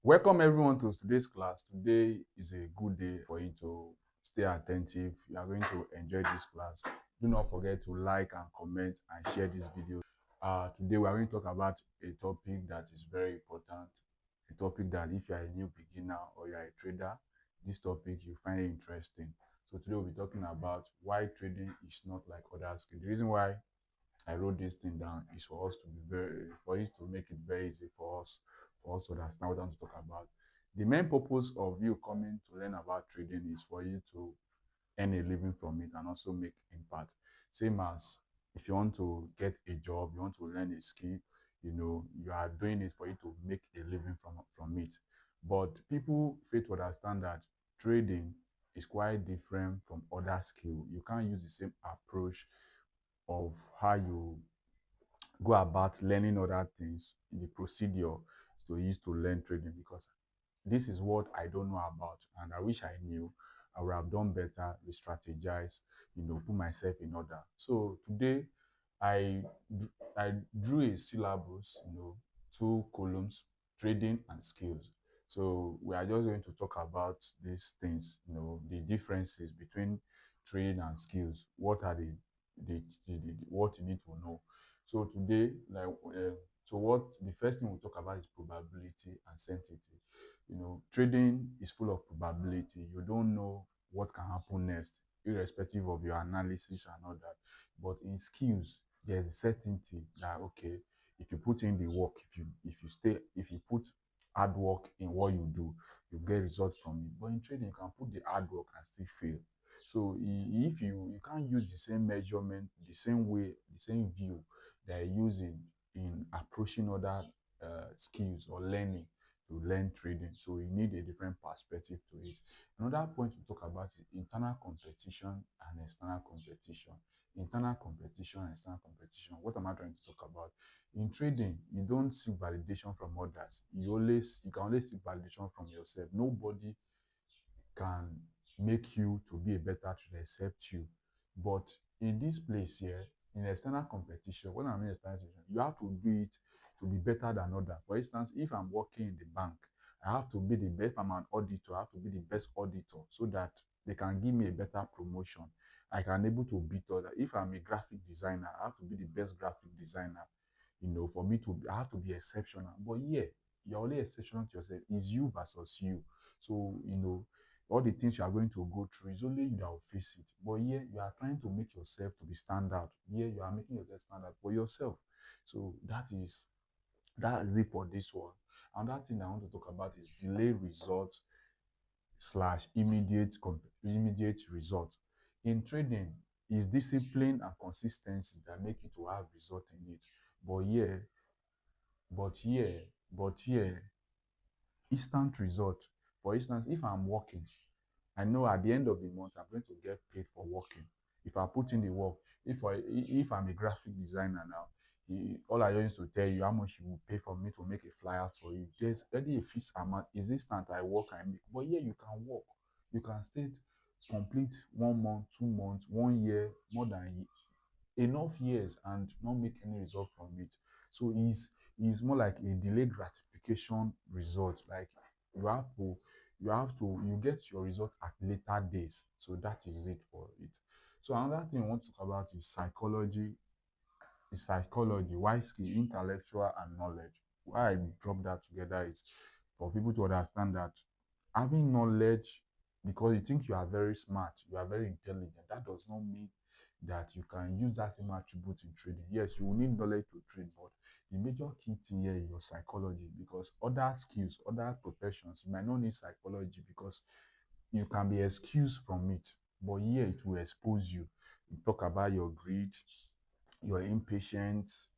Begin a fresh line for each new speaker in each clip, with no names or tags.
Welcome everyone to today's class. Today is a good day for you to stay attentive. You are going to enjoy this class. Do not forget to like and comment and share this video. Today we are going to talk about a topic that is very important. A topic that if you are a new beginner or you are a trader, this topic you find it interesting. So today we'll be talking about why trading is not like other skills. The reason why I wrote this thing down is for us to be for it to make it very easy for us to understand what I'm to talk about. The main purpose of you coming to learn about trading is for you to earn a living from it and also make impact. Same as if you want to get a job, you want to learn a skill, you are doing it for you to make a living from it. But people fail to understand that trading is quite different from other skill. You can't use the same approach of how you go about learning other things in the procedure to use to learn trading, because this is what I don't know about and I wish I knew. I would have done better, re-strategize, put myself in order. So today I I drew a syllabus, two columns, trading and skills. So we are just going to talk about these things, the differences between trading and skills. What are what you need to know. So today, what the first thing we'll talk about is probability and certainty. Trading is full of probability. You don't know what can happen next, irrespective of your analysis and all that. But in skills, there's a certainty that okay, if you put in the work, if you put hard work in what you do, you get results from it. But in trading, you can put the hard work and still fail. So if you can't use the same measurement, the same way, the same view that you're using in approaching other skills or learning to learn trading. So you need a different perspective to it. Another point to talk about is internal competition and external competition. Internal competition and external competition. What am I trying to talk about? In trading, you don't seek validation from others. You can only seek validation from yourself. Nobody can make you to be a better trader except you. But in this place here, in external competition, when I'm in external competition, you have to do it to be better than others. For instance, if I'm working in the bank, I have to be the best. If I'm an auditor, I have to be the best auditor so that they can give me a better promotion. I can able to beat others. If I'm a graphic designer, I have to be the best graphic designer. For me to, I have to be exceptional. But yeah, you're only exceptional to yourself. It's you versus you. So, all the things you are going to go through is only you that will face it. But yeah, you are trying to make yourself to be stand out. Yeah, you are making yourself stand out for yourself. So that is it for this one. Another thing I want to talk about is delay results slash immediate result. In trading, is discipline and consistency that make it to have result in it. But yeah, but yeah, but yeah, instant result. For instance, if I'm working, I know at the end of the month I'm going to get paid for working. If I put in the work, if I'm a graphic designer now, all I need to tell you how much you will pay for me to make a flyer for you. There's already a fixed amount. Is this instant I work I make? But yeah, you can work. You can stay complete 1 month, 2 months, 1 year, more than enough years and not make any result from it. So it's more like a delayed gratification result. Like you have to you get your result at later days. So that is it for it. So another thing I want to talk about is psychology, why skill, intellectual and knowledge. Why I drop that together is for people to understand that having knowledge, because you think you are very smart, you are very intelligent, that does not mean that you can use that same attribute in trading. Yes, you will need knowledge to trade, but the major key thing here is your psychology, because other skills, other professions, you might not need psychology because you can be excused from it. But here it will expose you. You talk about your greed, your impatience,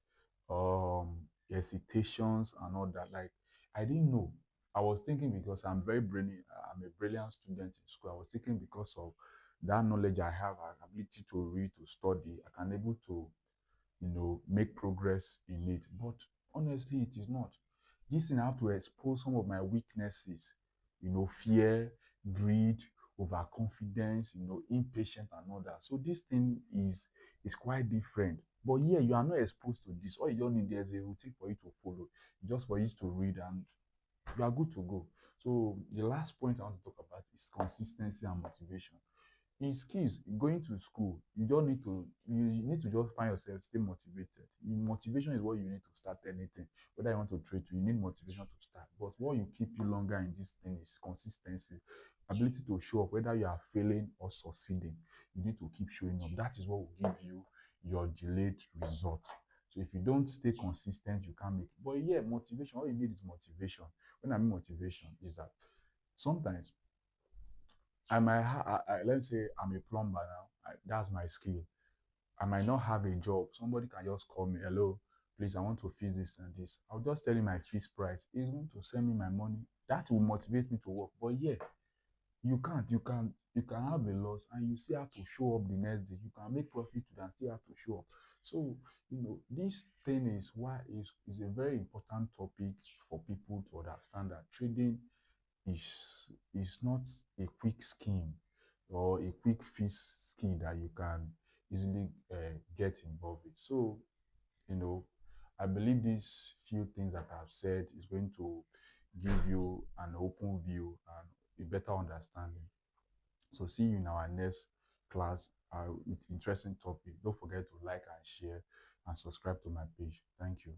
hesitations and all that. Like I didn't know. I was thinking because I'm a brilliant student in school. I was thinking because of that knowledge I have, ability to read, to study, I can able to, make progress in it. But honestly, it is not. This thing I have to expose some of my weaknesses, fear, greed, overconfidence, impatient and all that. So this thing is quite different. But yeah, you are not exposed to this. All you don't need, there's a routine for you to follow, just for you to read and you are good to go. So the last point I want to talk about is consistency and motivation. In skills, going to school, you need to just find yourself, stay motivated. Motivation is what you need to start anything. Whether you want to trade, you need motivation to start. But what you keep you longer in this thing is consistency, ability to show up, whether you are failing or succeeding. You need to keep showing up. That is what will give you your delayed result. So if you don't stay consistent, you can't make it. But yeah, motivation, all you need is motivation. When I mean motivation, is that sometimes let's say I'm a plumber now. That's my skill. I might not have a job. Somebody can just call me, hello, please, I want to fix this and this. I'll just tell him my fixed price. He's going to send me my money. That will motivate me to work. But yeah, you can't. You can have a loss and you still have to show up the next day. You can make profit and still have to show up. So this thing is a very important topic for people to understand that trading is is not a quick scheme or a quick fix scheme that you can easily get involved with. So, you know, I believe these few things that I've said is going to give you an open view and a better understanding. So, see you in our next class with interesting topic. Don't forget to like and share and subscribe to my page. Thank you.